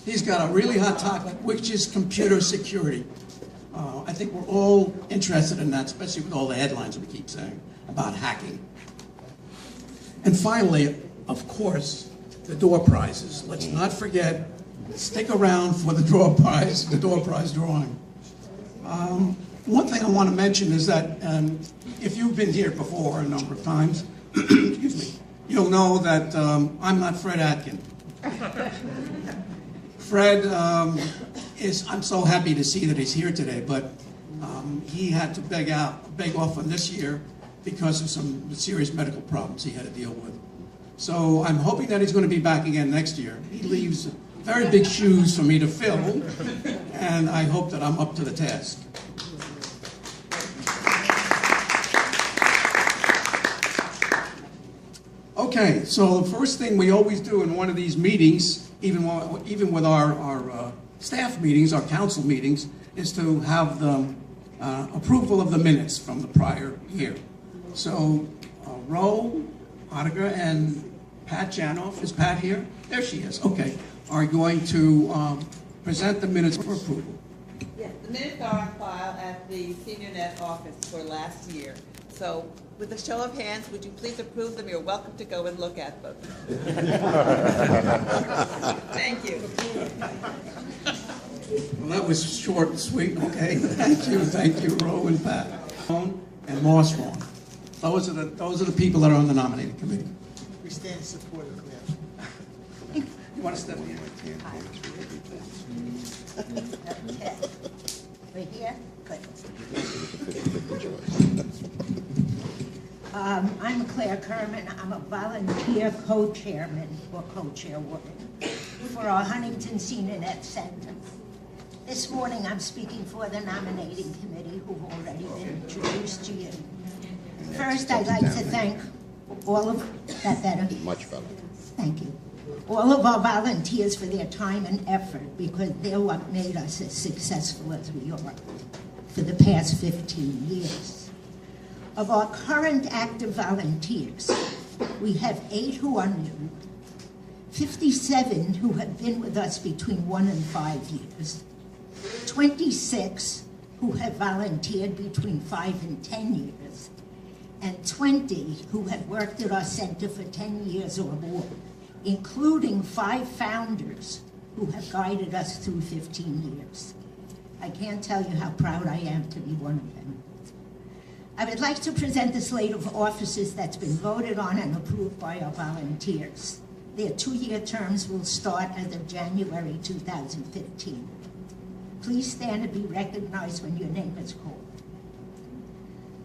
He's got a really hot topic, which is computer security. I think we're all interested in that, especially with all the headlines we keep saying about hacking. And finally, of course, the door prizes. Let's not forget, stick around for the door prize drawing. One thing I want to mention is that if you've been here before a number of times, excuse me, you'll know that I'm not Fred Atkin. Fred I'm so happy to see that he's here today, but he had to beg off on this year because of some serious medical problems he had to deal with. So I'm hoping that he's going to be back again next year. He leaves very big shoes for me to fill, and I hope that I'm up to the task. Okay, so the first thing we always do in one of these meetings, even with our staff meetings, our council meetings, is to have the approval of the minutes from the prior year. So Ro Oettinger and Pat Janoff, is Pat here? There she is, okay, are going to present the minutes for approval. Yes, the minutes are on file at the SeniorNet office for last year. So with a show of hands, would you please approve them? You're welcome to go and look at them. Thank you. Well, that was short and sweet, okay. Thank you, Ro and Pat. And Moss Vaughn. Those are the people that are on the nominating committee. We stand in support of Claire. You want to step in? Okay. We're here? Good. I'm Claire Kerman. I'm a volunteer co-chairman or co-chairwoman for our Huntington SeniorNet Center. This morning I'm speaking for the nominating committee who've already been introduced to you. First, I'd like to thank all of that better. Much better. Thank you. All of our volunteers for their time and effort, because they're what made us as successful as we are for the past 15 years. Of our current active volunteers, we have 8 who are new, 57 who have been with us between 1 and 5 years, 26 who have volunteered between 5 and 10 years, and 20 who have worked at our center for 10 years or more, including 5 founders who have guided us through 15 years. I can't tell you how proud I am to be one of them. I would like to present the slate of offices that's been voted on and approved by our volunteers. Their 2-year terms will start as of January 2015. Please stand and be recognized when your name is called.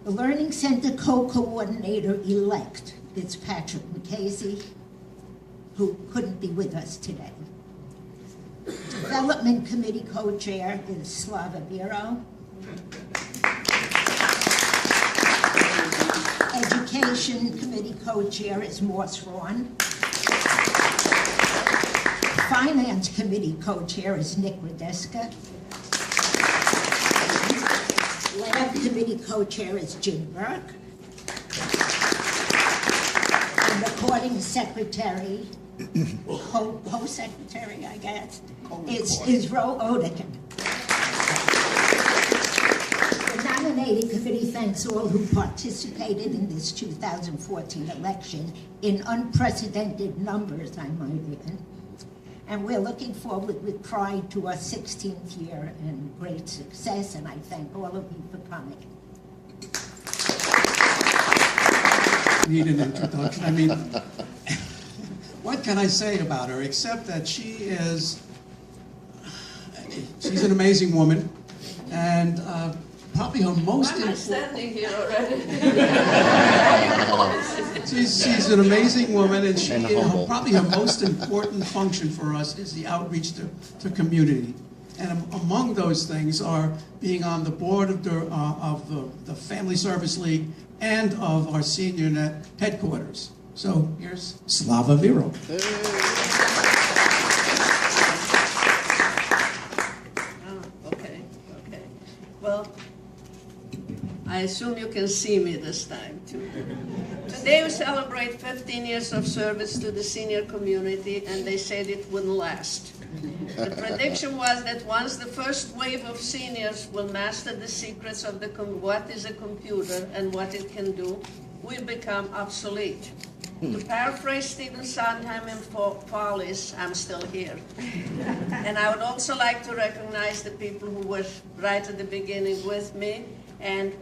The Learning Center co-coordinator-elect is Patrick McCasey, who couldn't be with us today. Development Committee co-chair is Slava Vero. Education Committee co-chair is Morse Vaughn. Finance Committee co-chair is Nick Radeska. Lab Committee co-chair is Jim Burke. And Recording Secretary, co-secretary, I guess, is Ro Oettinger. The nominating committee thanks all who participated in this 2014 election in unprecedented numbers, I might add. And we're looking forward with pride to our 16th year and great success, and I thank all of you for coming. Need an introduction. I mean, what can I say about her except that she's an amazing woman, and probably her most important. standing here already. She's an amazing woman, and probably her most important function for us is the outreach to community. And among those things are being on the board of the Family Service League and of our SeniorNet headquarters. So here's Slava Vero. Okay. Well, I assume you can see me this time too. Today we celebrate 15 years of service to the senior community, and they said it wouldn't last. The prediction was that once the first wave of seniors will master the secrets of what is a computer and what it can do, we'll become obsolete. To paraphrase Stephen Sondheim in Follies, I'm still here. And I would also like to recognize the people who were right at the beginning with me, and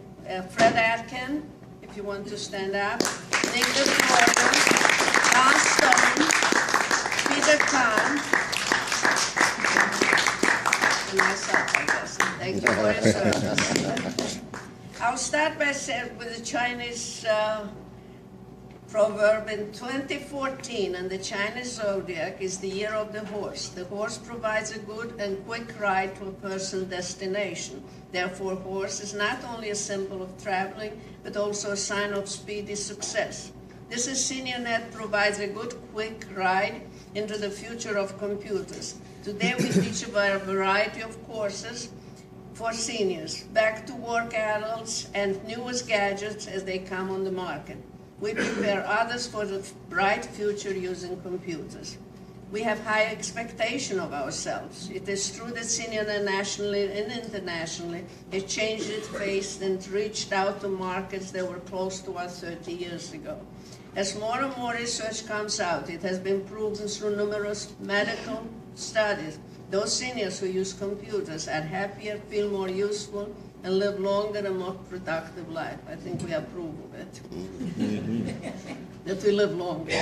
Fred Atkin, if you want to stand up, Nicholas Gordon, Don Stone, Peter Kahn, and myself, I guess. Thank you for your service. I'll start by saying with the Chinese proverb. In 2014, and the Chinese zodiac is the year of the horse. The horse provides a good and quick ride to a person's destination. Therefore, horse is not only a symbol of traveling, but also a sign of speedy success. This is SeniorNet provides a good quick ride into the future of computers. Today we teach a variety of courses for seniors, back to work adults, and newest gadgets as they come on the market. We prepare others for the bright future using computers. We have high expectation of ourselves. It is true that SeniorNet nationally and internationally has changed its face and reached out to markets that were close to us 30 years ago. As more and more research comes out, it has been proven through numerous medical studies. Those seniors who use computers are happier, feel more useful, and live longer and more productive life. I think we have proof of it, that we live longer.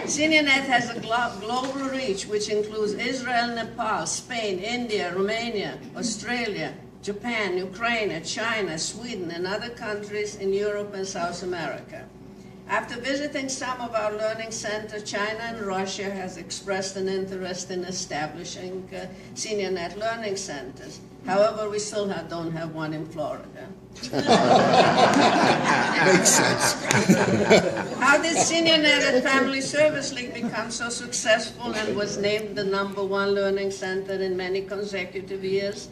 SeniorNet has a global reach, which includes Israel, Nepal, Spain, India, Romania, Australia, Japan, Ukraine, China, Sweden, and other countries in Europe and South America. After visiting some of our learning centers, China and Russia has expressed an interest in establishing SeniorNet learning centers. However, we still don't have one in Florida. Makes sense. How did SeniorNet at Family Service League become so successful and was named the #1 learning center in many consecutive years,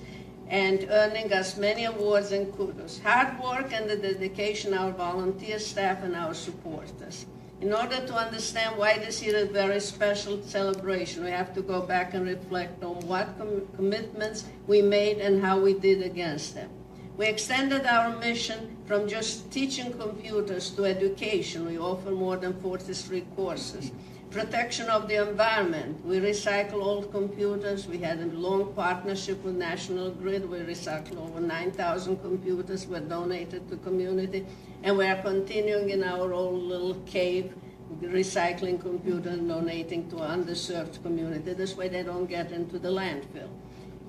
and earning us many awards and kudos? Hard work and the dedication of our volunteer staff and our supporters. In order to understand why this year is a very special celebration, we have to go back and reflect on what commitments we made and how we did against them. We extended our mission from just teaching computers to education. We offer more than 43 courses. Protection of the environment. We recycle old computers. We had a long partnership with National Grid. We recycled over 9,000 computers were donated to community. And we are continuing in our old little cave, recycling computers and donating to underserved community. This way they don't get into the landfill.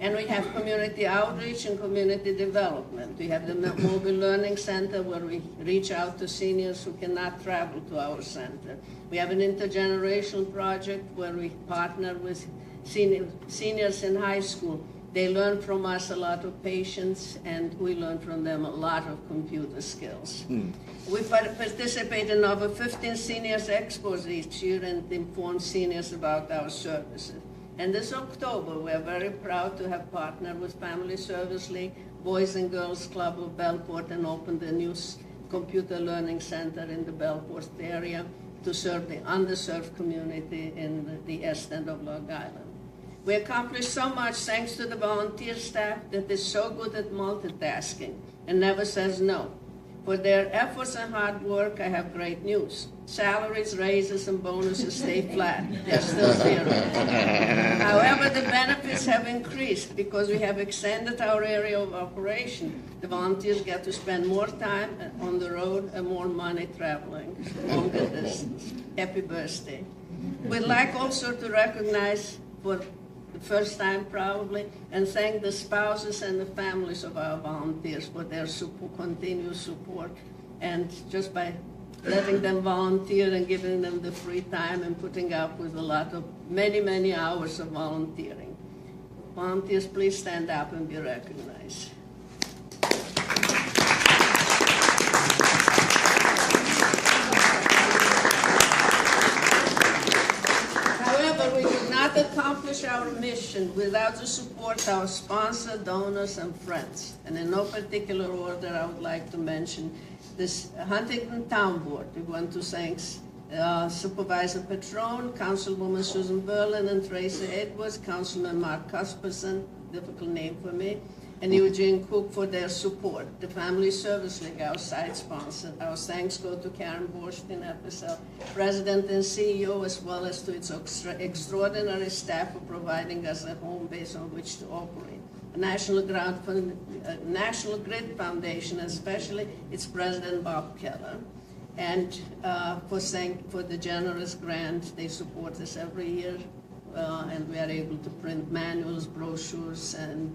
And we have community outreach and community development. We have the Mobile Learning Center where we reach out to seniors who cannot travel to our center. We have an intergenerational project where we partner with seniors in high school. They learn from us a lot of patience, and we learn from them a lot of computer skills. We participate in over 15 seniors expos each year and inform seniors about our services. And this October, we are very proud to have partnered with Family Service League, Boys and Girls Club of Bellport, and opened a new computer learning center in the Bellport area to serve the underserved community in the east end of Long Island. We accomplished so much thanks to the volunteer staff that is so good at multitasking and never says no. For their efforts and hard work, I have great news. Salaries, raises, and bonuses stay flat. They're still zero. However, the benefits have increased because we have extended our area of operation. The volunteers get to spend more time on the road and more money traveling longer distance. Happy birthday. We'd like also to recognize, for the first time probably, and thank the spouses and the families of our volunteers for their continued support, and just by letting them volunteer and giving them the free time and putting up with a lot of many hours of volunteering. Volunteers, please stand up and be recognized. However, we did not accomplish our mission mention, without the support of our sponsor, donors, and friends, and in no particular order, I would like to mention this Huntington Town Board. We want to thank Supervisor Patron, Councilwoman Susan Berlin and Tracy Edwards, Councilman Mark Cusperson, difficult name for me, and Eugene Cook for their support. The Family Service League, our site sponsor. Our thanks go to Karen Borstein, FSL President and CEO, as well as to its extraordinary staff for providing us a home base on which to operate. The National Grid Foundation, especially its president, Bob Keller, and for the generous grant. They support us every year, and we are able to print manuals, brochures, and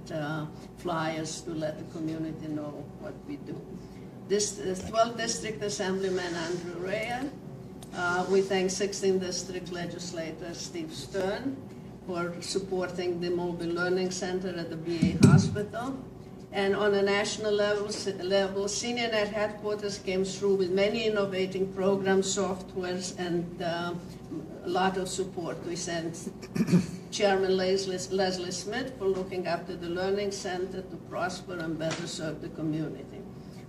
flyers to let the community know what we do. This 12th District Assemblyman Andrew Rea. We thank 16th District Legislator Steve Stern for supporting the Mobile Learning Center at the VA Hospital. And on a national level, SeniorNet headquarters came through with many innovating programs, softwares, and a lot of support. We sent Chairman Leslie Smith for looking after the Learning Center to prosper and better serve the community.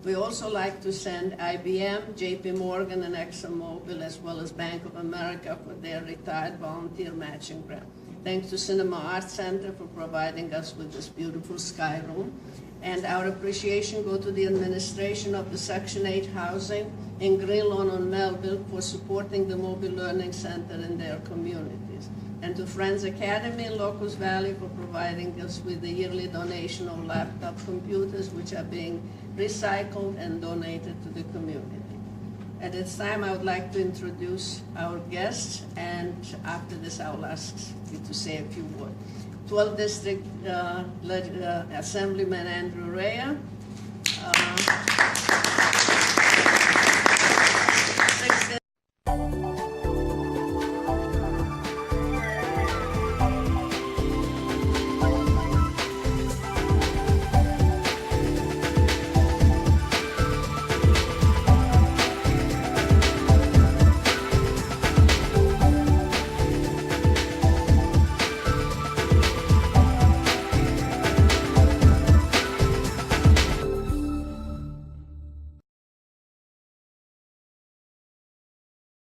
We also like to send IBM, JP Morgan, and ExxonMobil, as well as Bank of America for their retired volunteer matching grant. Thanks to Cinema Arts Center for providing us with this beautiful sky room. And our appreciation go to the administration of the Section 8 housing in Greenlawn on Melville for supporting the Mobile Learning Center in their communities. And to Friends Academy in Locust Valley for providing us with the yearly donation of laptop computers, which are being recycled and donated to the community. At this time, I would like to introduce our guests, and after this, I will ask you to say a few words. 12th District Assemblyman Andrew Rea.